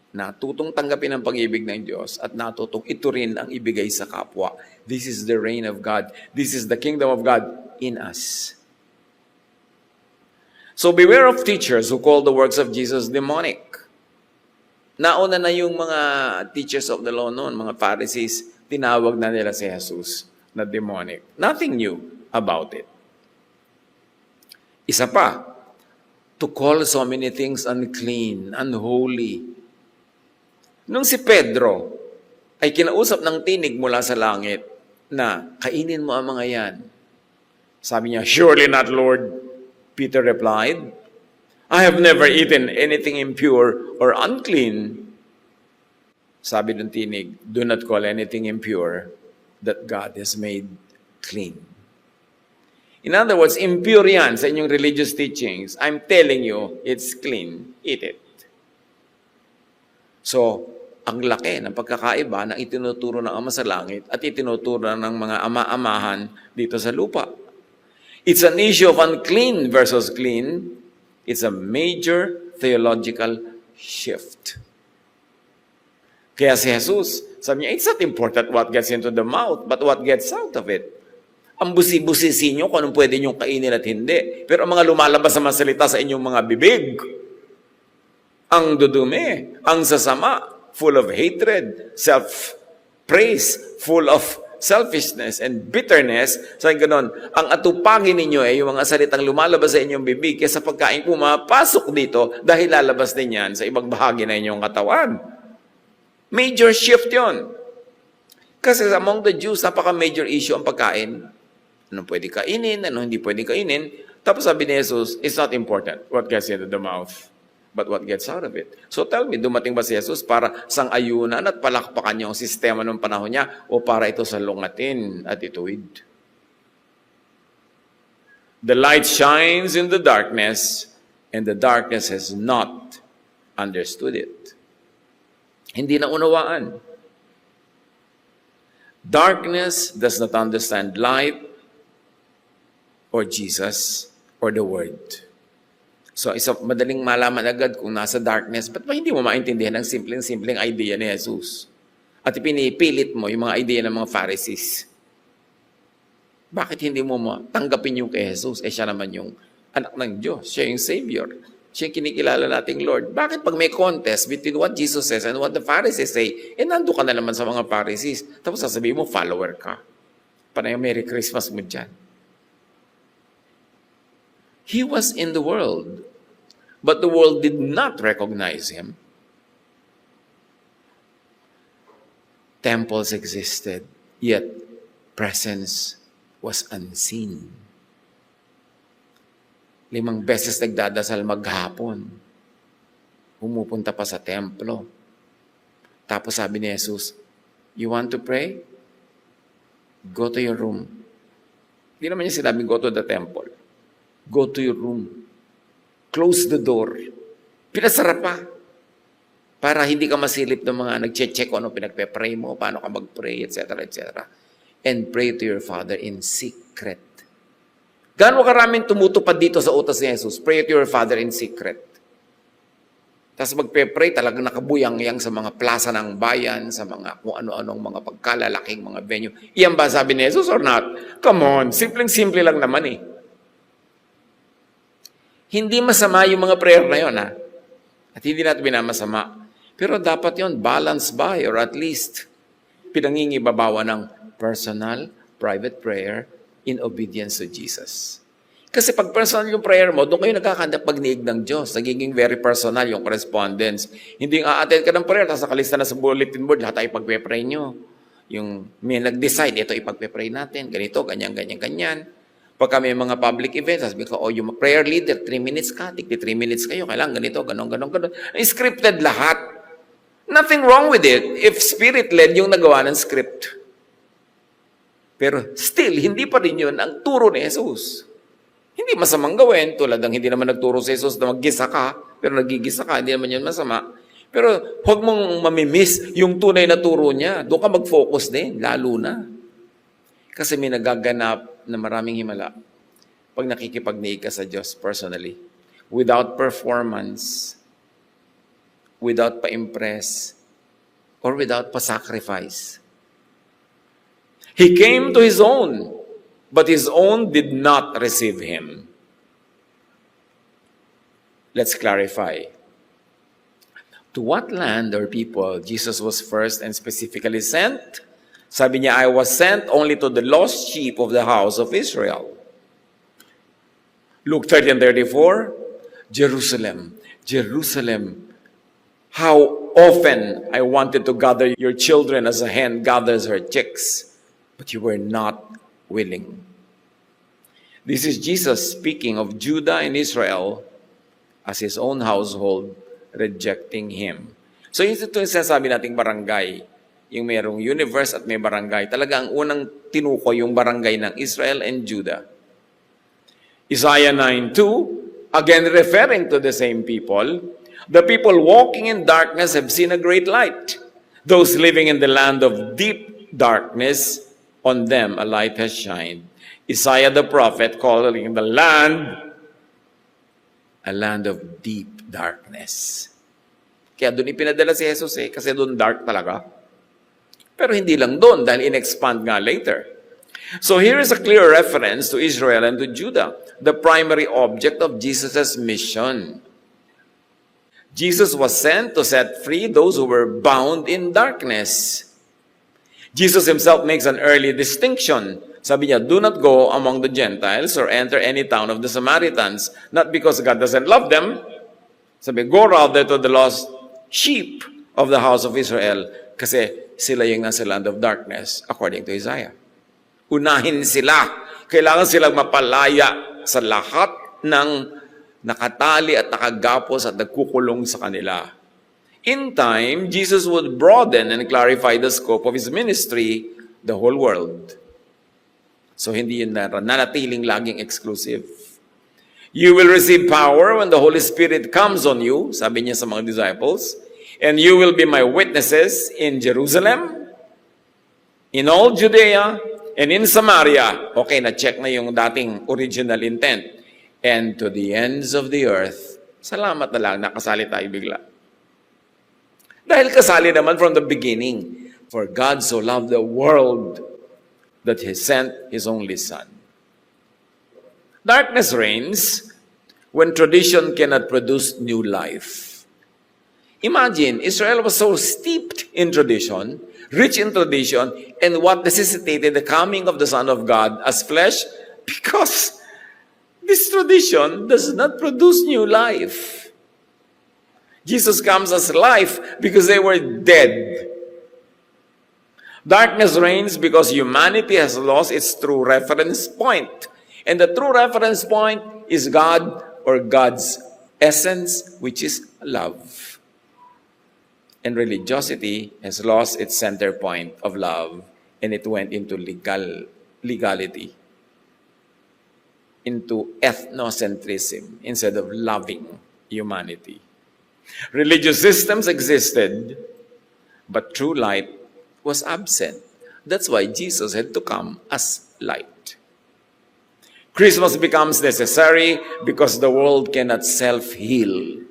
Natutong tanggapin ang pag-ibig ng Diyos at natutong ito rin ang ibigay sa kapwa. This is the reign of God. This is the kingdom of God in us. So beware of teachers who call the works of Jesus demonic. Nauna na yung mga teachers of the law noon, mga Pharisees, tinawag na nila si Jesus na demonic. Nothing new about it. Isa pa, to call so many things unclean, unholy. Nung si Pedro ay kinausap ng tinig mula sa langit na kainin mo ang mga yan. Sabi niya, surely not, Lord. Peter replied, I have never eaten anything impure or unclean. Sabi ng tinig, do not call anything impure that God has made clean. In other words, impure yan sa inyong religious teachings. I'm telling you, it's clean. Eat it. So, ang laki ng pagkakaiba na itinuturo ng Ama sa langit at itinuturo ng mga ama-amahan dito sa lupa. It's an issue of unclean versus clean. It's a major theological shift. Kaya si Jesus, sabi niya, it's not important what gets into the mouth, but what gets out of it. Ang busi-busisi nyo kung anong pwede nyo kainin at hindi. Pero ang mga lumalabas sa mga salita sa inyong mga bibig, ang dudumi, ang sasama, full of hatred, self-praise, full of selfishness and bitterness. Sabi ganon, ang atupagin ninyo ay yung mga salitang lumalabas sa inyong bibig kaya sa pagkain pumapasok dito dahil lalabas din yan sa ibang bahagi na inyong katawan. Major shift yon. Kasi among the Jews, napaka-major issue ang pagkain. Anong pwede kainin, anong hindi pwede kainin. Tapos sabi ni Jesus, it's not important what gets into the mouth, but what gets out of it. So tell me, dumating ba si Jesus para sang-ayunan at palakpakan niya ang sistema ng panahon niya o para ito sa lungatin at ituwid? The light shines in the darkness and the darkness has not understood it. Hindi na unawaan. Darkness does not understand light or Jesus or the Word. So, madaling malaman agad kung nasa darkness, ba't ba hindi mo maintindihan ang simpleng-simpleng idea ni Jesus? At ipinipilit mo yung mga idea ng mga Pharisees. Bakit hindi mo tanggapin yung kay Jesus? Siya naman yung anak ng Diyos. Siya yung Savior. Siya yung kinikilala nating Lord. Bakit pag may contest between what Jesus says and what the Pharisees say, nando ka na naman sa mga Pharisees. Tapos sasabihin mo, follower ka. Panay Merry Christmas mo dyan. He was in the world, but the world did not recognize Him. Temples existed, yet presence was unseen. 5 beses nagdadasal maghapon. Pumupunta pa sa templo. Tapos sabi ni Jesus, you want to pray? Go to your room. Hindi naman niya sinabing go to the temple. Go to your room. Close the door. Pinasara pa. Para hindi ka masilip ng mga nag-check kung ano pinagpe-pray mo, paano ka mag-pray, etc., etc. And pray to your Father in secret. Gaano karaming tumutupad dito sa utas ni Jesus? Pray to your Father in secret. Tapos magpe-pray, talagang nakabuyang-yang sa mga plaza ng bayan, sa mga kung ano-anong mga pagkalalaking mga venue. Iyan ba sabi ni Jesus or not? Come on, simpleng-simple lang naman eh. Hindi masama yung mga prayer na yun, ha? At hindi natin binamasama. Pero dapat yon balance by or at least pinangingibabawa ng personal, private prayer in obedience to Jesus. Kasi pag personal yung prayer mo, doon kayo nagkakanda pagniig ng Diyos. Nagiging very personal yung correspondence. Hindi a-attend ka ng prayer, tapos nakalista na sa bulletin board, lahat ay ipagpe-pray nyo. Yung may nag-decide, ito ipagpe-pray natin, ganito, ganyan, ganyan, ganyan. Pagka may mga public events, sabi ko, yung prayer leader, 3 minutes ka, 3 minutes kayo, kailangan ganito, ganon. Scripted lahat. Nothing wrong with it if spirit-led yung nagawa ng script. Pero still, hindi pa rin yun ang turo ni Jesus. Hindi masamang gawin, tulad ng hindi naman nagturo si Jesus na maggisa ka, pero nagigisa ka, hindi naman yun masama. Pero huwag mong mamimiss yung tunay na turo niya. Doon ka mag-focus din, lalo na. Kasi may nagaganap na maraming himala pag nakikipagniig ka sa Diyos personally. Without performance, without pa-impress, or without pa-sacrifice. He came to His own, but His own did not receive Him. Let's clarify. To what land or people Jesus was first and specifically sent? Sabi niya, I was sent only to the lost sheep of the house of Israel. Luke 13:34, Jerusalem, Jerusalem, how often I wanted to gather your children as a hen gathers her chicks, but you were not willing. This is Jesus speaking of Judah and Israel as His own household rejecting Him. So ito yung sinasabi nating barangay, yung mayroong universe at may barangay. Talaga ang unang tinuko yung barangay ng Israel and Judah. Isaiah 9:2, again referring to the same people, the people walking in darkness have seen a great light. Those living in the land of deep darkness, on them a light has shined. Isaiah the prophet calling the land a land of deep darkness. Kaya doon ipinadala si Jesus kasi doon dark talaga. Pero hindi lang doon dahil in-expand nga later. So here is a clear reference to Israel and to Judah, the primary object of Jesus' mission. Jesus was sent to set free those who were bound in darkness. Jesus Himself makes an early distinction. Sabi niya, do not go among the Gentiles or enter any town of the Samaritans, not because God doesn't love them. Sabi, go rather to the lost sheep of the house of Israel, kasi sila yung nasa land of darkness, according to Isaiah. Unahin sila. Kailangan silang mapalaya sa lahat ng nakatali at nakagapos at nagkukulong sa kanila. In time, Jesus would broaden and clarify the scope of His ministry, the whole world. So hindi yun nanatiling laging exclusive. You will receive power when the Holy Spirit comes on you, sabi niya sa mga disciples, and you will be my witnesses in Jerusalem, in all Judea, and in Samaria. Okay, na-check na yung dating original intent. And to the ends of the earth. Salamat na lang, nakasali tayo bigla. Dahil kasali naman from the beginning. For God so loved the world that He sent His only Son. Darkness reigns when tradition cannot produce new life. Imagine, Israel was so steeped in tradition, rich in tradition, and what necessitated the coming of the Son of God as flesh? Because this tradition does not produce new life. Jesus comes as life because they were dead. Darkness reigns because humanity has lost its true reference point. And the true reference point is God or God's essence, which is love. And religiosity has lost its center point of love, and it went into legality, into ethnocentrism instead of loving humanity. Religious systems existed, but true light was absent. That's why Jesus had to come as light. Christmas becomes necessary because the world cannot self-heal.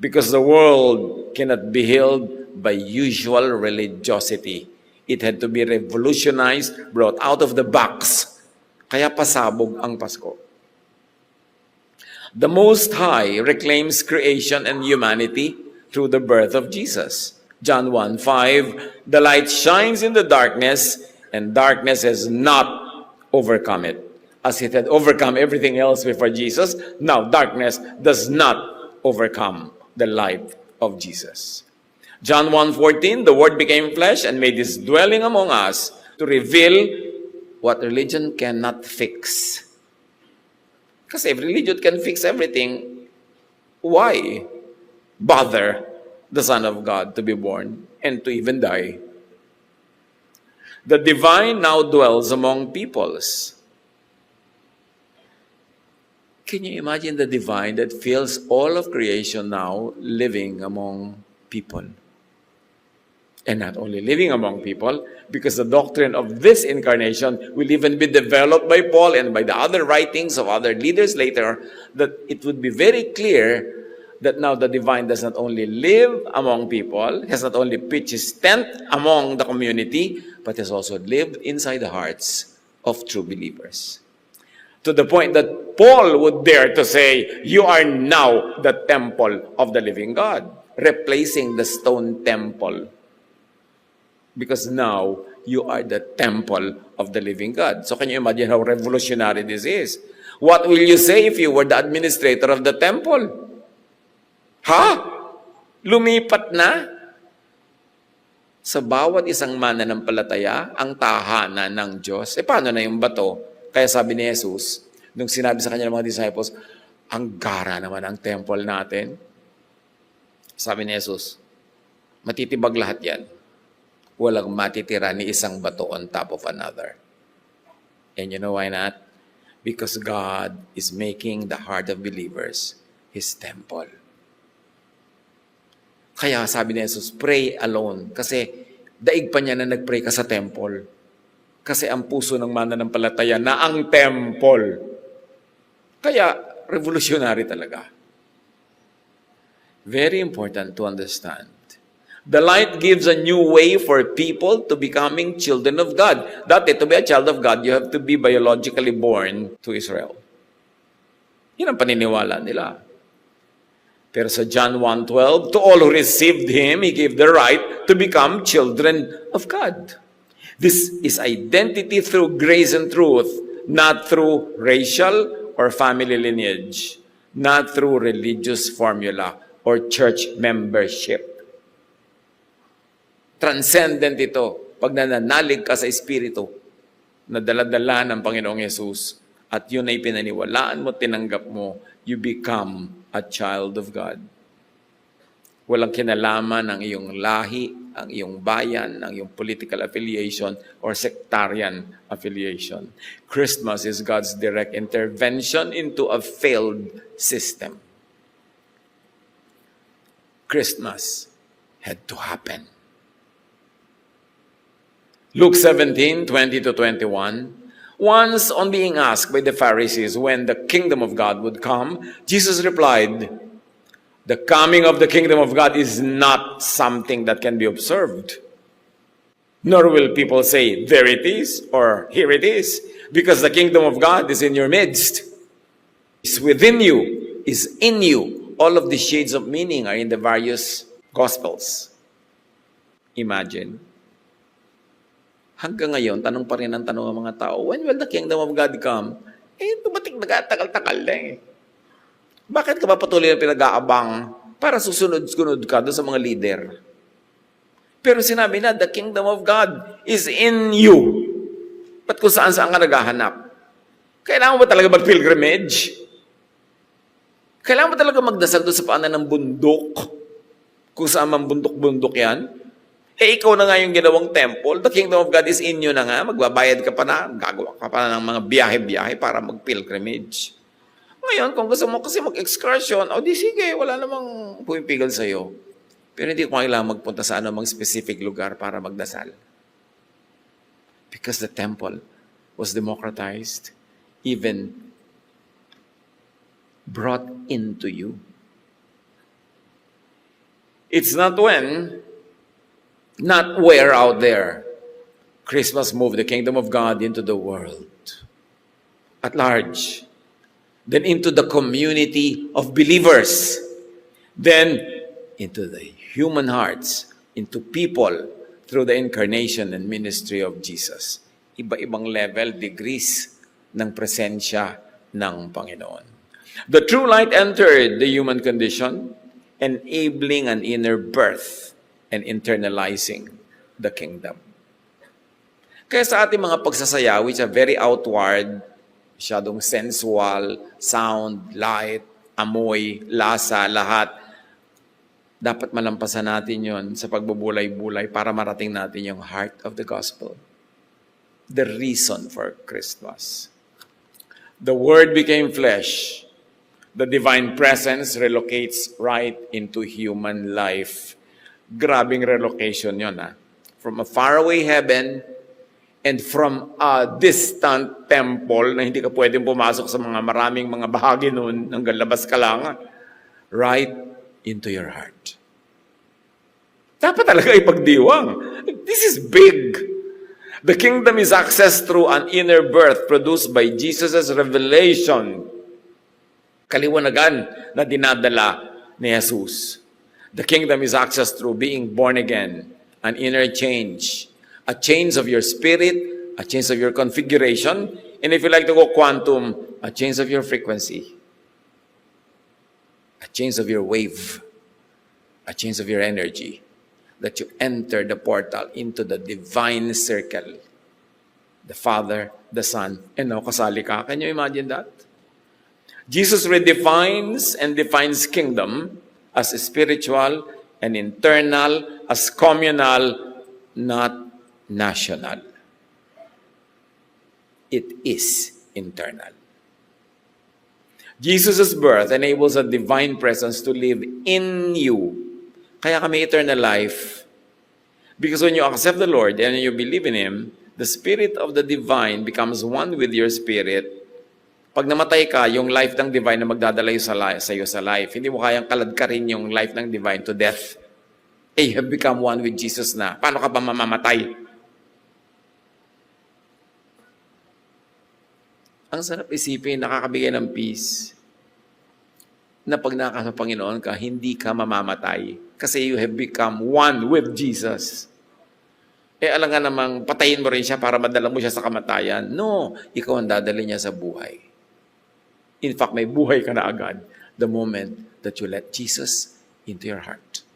Because the world cannot be healed by usual religiosity. It had to be revolutionized, brought out of the box. Kaya pasabog ang Pasko. The Most High reclaims creation and humanity through the birth of Jesus. John 1:5, the light shines in the darkness, and darkness has not overcome it. As it had overcome everything else before Jesus, now darkness does not overcome the light of Jesus. John 1:14, the Word became flesh and made his dwelling among us to reveal what religion cannot fix. Kasi if religion can fix everything, why bother the Son of God to be born and to even die? The divine now dwells among peoples. Can you imagine the divine that fills all of creation now living among people? And not only living among people, because the doctrine of this incarnation will even be developed by Paul and by the other writings of other leaders later, that it would be very clear that now the divine does not only live among people, has not only pitched his tent among the community, but has also lived inside the hearts of true believers. To the point that Paul would dare to say, you are now the temple of the living God, replacing the stone temple. Because now, you are the temple of the living God. So can you imagine how revolutionary this is? What will you say if you were the administrator of the temple? Ha? Lumipat na? Sa bawat isang mananampalataya, ang tahanan ng Diyos. Paano na yung bato? Kaya sabi ni Jesus, nung sinabi sa kanya ng mga disciples, ang gara naman ang temple natin. Sabi ni Jesus, matitibag lahat yan. Walang matitira ni isang bato on top of another. And you know why not? Because God is making the heart of believers His temple. Kaya sabi ni Jesus, pray alone. Kasi daig pa niya na nag-pray ka sa temple. Kasi ang puso ng mananampalataya na ang temple. Kaya revolutionary talaga. Very important to understand. The light gives a new way for people to becoming children of God. Dati, to be a child of God, you have to be biologically born to Israel. Yan ang paniniwala nila. Pero sa John 1:12, to all who received Him, He gave the right to become children of God. This is identity through grace and truth, not through racial or family lineage, not through religious formula or church membership. Transcendent ito pag nananalig ka sa Espiritu na dala-dala ng Panginoong Yesus at yun ay pinaniwalaan mo, tinanggap mo, you become a child of God. Walang kinalaman ang iyong lahi, ang iyong bayan, ang iyong political affiliation or sectarian affiliation. Christmas is God's direct intervention into a failed system. Christmas had to happen. Luke 17:20-21, once on being asked by the Pharisees when the kingdom of God would come, Jesus replied, the coming of the kingdom of God is not something that can be observed. Nor will people say, there it is, or here it is, because the kingdom of God is in your midst. It's within you, is in you. All of the shades of meaning are in the various Gospels. Imagine. Hanggang ngayon, tanong pa rin ang tanong ng mga tao, when will the kingdom of God come? Tumating nagtagal-tagal na eh. Bakit ka ba patuloy na pinag-aabang para susunod-sunod ka doon sa mga leader? Pero sinabi na, the kingdom of God is in you. Ba't kung saan-saan ka naghahanap? Kailangan mo ba talaga mag-pilgrimage? Kailangan mo talaga magdasal doon sa paanan ng bundok? Kung saan man bundok-bundok yan? Ikaw na nga yung ginawang temple. The kingdom of God is in you na nga. Magbabayad ka pa na. Gagawa ka pa na ng mga biyahe-biyahe para mag-pilgrimage. Ngayon, kung gusto mo kasi mag-excursion, di sige, wala namang pumipigil sa'yo. Pero hindi ko kailangan magpunta sa anumang specific lugar para magdasal. Because the temple was democratized, even brought into you. It's not where out there. Christmas moved the kingdom of God into the world at large. Then into the community of believers. Then into the human hearts, into people through the incarnation and ministry of Jesus. Iba-ibang level, degrees ng presensya ng Panginoon. The true light entered the human condition, enabling an inner birth and internalizing the kingdom. Kaya sa ating mga pagsasayaw, which are very outward, masyadong sensual, sound, light, amoy, lasa, lahat, dapat malampasan natin yon sa pagbubulay-bulay para marating natin yung heart of the gospel. The reason for Christmas. The Word became flesh. The divine presence relocates right into human life. Grabing relocation yun, ha? From a faraway heaven and from a distant temple na hindi ka pwedeng pumasok sa mga maraming mga bahagi nun, hanggang labas ka lang, right into your heart. Dapat talaga ipagdiwang. This is big. The kingdom is accessed through an inner birth produced by Jesus' revelation. Kaliwanagan na dinadala ni Jesus. The kingdom is accessed through being born again, an inner change, a change of your spirit, a change of your configuration, and if you like to go quantum, a change of your frequency, a change of your wave, a change of your energy, that you enter the portal into the divine circle. The Father, the Son, and now kasali ka. Can you imagine that? Jesus redefines and defines kingdom as spiritual and internal, as communal, not national. It is internal. Jesus' birth enables a divine presence to live in you. Kaya kami eternal life. Because when you accept the Lord and you believe in Him, the Spirit of the Divine becomes one with your spirit. Pag namatay ka, yung life ng Divine na magdadala sa iyo sa life, hindi mo kayang kaladkarin yung life ng Divine to death. You have become one with Jesus na. Paano ka pa mamamatay? Ang sarap isipin, nakakabigay ng peace, na pag nakasa Panginoon ka, hindi ka mamamatay. Kasi you have become one with Jesus. Alam nga namang patayin mo rin siya para madala mo siya sa kamatayan. No, ikaw ang dadali niya sa buhay. In fact, may buhay ka na agad the moment that you let Jesus into your heart.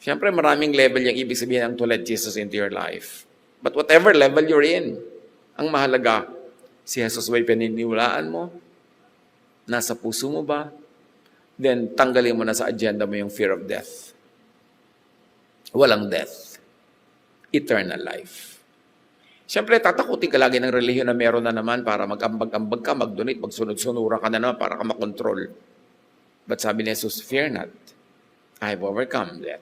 Siyempre, maraming level yung ibig sabihin ng to let Jesus into your life. But whatever level you're in, ang mahalaga, si Jesus ba'y pininiwalaan mo? Nasa puso mo ba? Then, tanggalin mo na sa agenda mo yung fear of death. Walang death. Eternal life. Siyempre, tatakutin ka lagi ng relihiyon na meron na naman para mag-ambag-ambag ka, mag-donate, magsunod-sunura ka na naman para ka makontrol. But sabi ni Jesus, fear not. I have overcome death.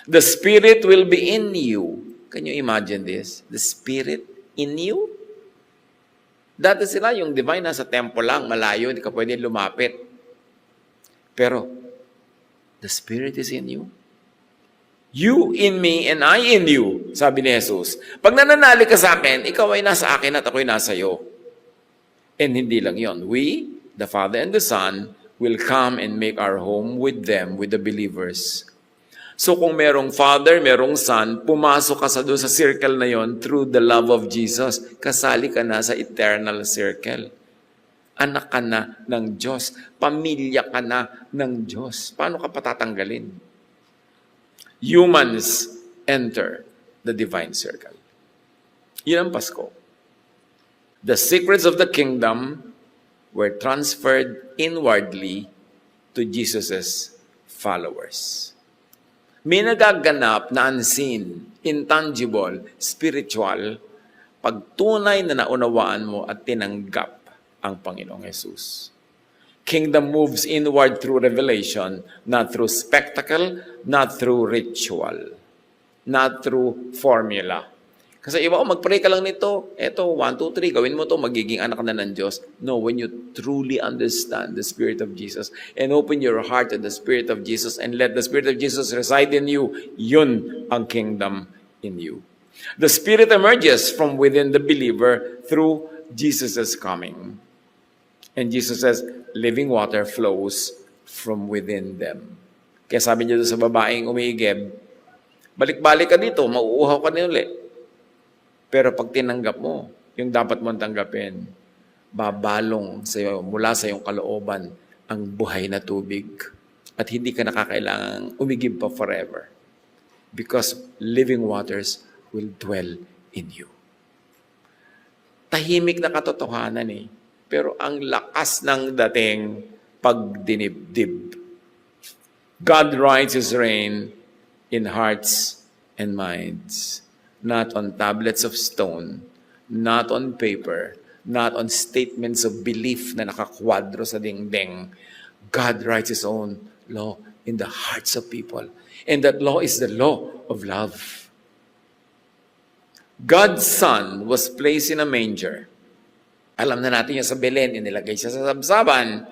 The Spirit will be in you. Can you imagine this? The Spirit in you? Dati sila, yung divine nasa temple lang, malayo, hindi ka pwede lumapit. Pero, the Spirit is in you. You in me and I in you, sabi ni Jesus. Pag nananalig ka sa akin, ikaw ay nasa akin at ako'y nasa iyo. And hindi lang yon. We, the Father and the Son, will come and make our home with them, with the believers. So kung merong Father, merong Son, pumasok ka doon sa circle na yon through the love of Jesus. Kasali ka na sa eternal circle. Anak ka na ng Diyos. Pamilya ka na ng Diyos. Paano ka patatanggalin? Humans enter the divine circle. Yun ang Pasko. The secrets of the kingdom were transferred inwardly to Jesus' followers. May nagaganap na unseen, intangible, spiritual, pag tunay na naunawaan mo at tinanggap ang Panginoong Yesus. Kingdom moves inward through revelation, not through spectacle, not through ritual, not through formula. Kasi iba ko, mag-pray ka lang nito, eto, 1, 2, 3, gawin mo to, magiging anak na ng Diyos. No, when you truly understand the Spirit of Jesus and open your heart to the Spirit of Jesus and let the Spirit of Jesus reside in you, yun ang kingdom in you. The Spirit emerges from within the believer through Jesus' coming. And Jesus says, living water flows from within them. Kaya sabi niya doon sa babaeng umiigib, balik-balik ka dito, mauuhaw ka na ulit. Pero pag tinanggap mo, yung dapat mong tanggapin, babalong sa iyo, mula sa iyong kalooban ang buhay na tubig. At hindi ka nakakailangang umigib pa forever. Because living waters will dwell in you. Tahimik na katotohanan eh. Pero ang lakas ng dating pagdinibdib. God rides His reign in hearts and minds. Not on tablets of stone, not on paper, not on statements of belief na nakakwadro sa dingding. God writes His own law in the hearts of people. And that law is the law of love. God's Son was placed in a manger. Alam na natin yung sa Belen, inilagay siya sa sabsaban.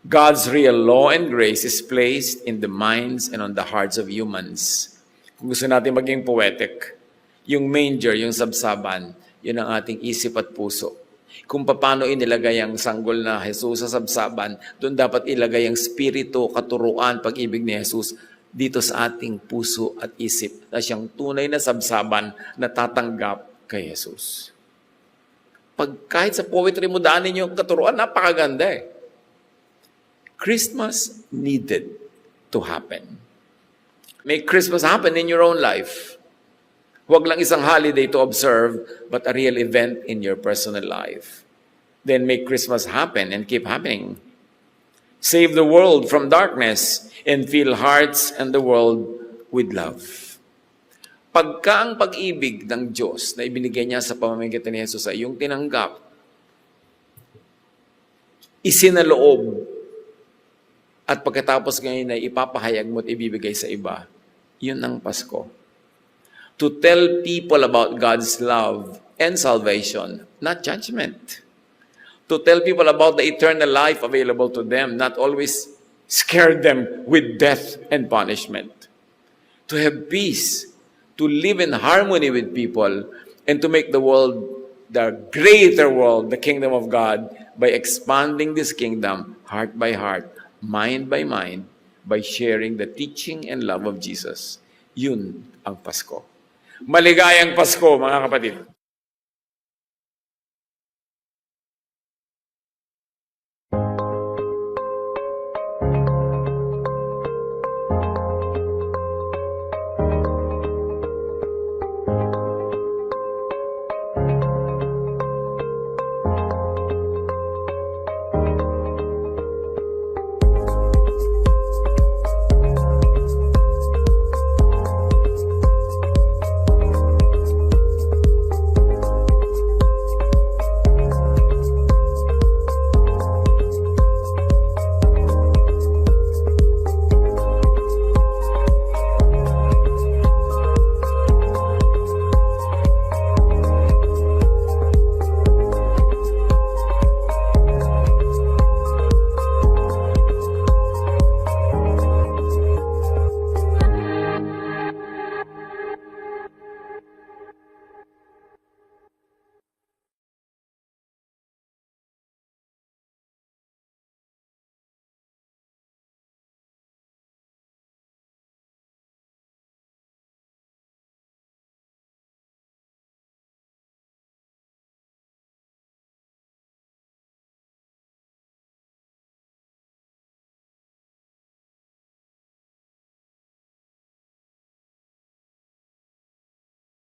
God's real law and grace is placed in the minds and on the hearts of humans. Kung gusto natin maging poetic, yung manger, yung sabsaban, yun ang ating isip at puso. Kung paano inilagay ang sanggol na Jesus sa sabsaban, doon dapat ilagay ang spirito, katuruan, pag-ibig ni Jesus dito sa ating puso at isip na siyang tunay na sabsaban na tatanggap kay Jesus. Pag kahit sa poetry mo daanin yung katuruan, napakaganda eh. Christmas needed to happen. Make Christmas happen in your own life. Huwag lang isang holiday to observe, but a real event in your personal life. Then make Christmas happen and keep happening. Save the world from darkness and fill hearts and the world with love. Pagka ang pag-ibig ng Diyos na ibinigay niya sa pamamagitan ni Jesus ay yung tinanggap, isinaloob, at pagkatapos ngayon ay ipapahayag mo at ibibigay sa iba, yun ang Pasko. To tell people about God's love and salvation, not judgment. To tell people about the eternal life available to them, not always scare them with death and punishment. To have peace, to live in harmony with people, and to make the world, the greater world, the kingdom of God, by expanding this kingdom, heart by heart, mind by mind, by sharing the teaching and love of Jesus. Yun ang Pasko. Maligayang Pasko, mga kapatid.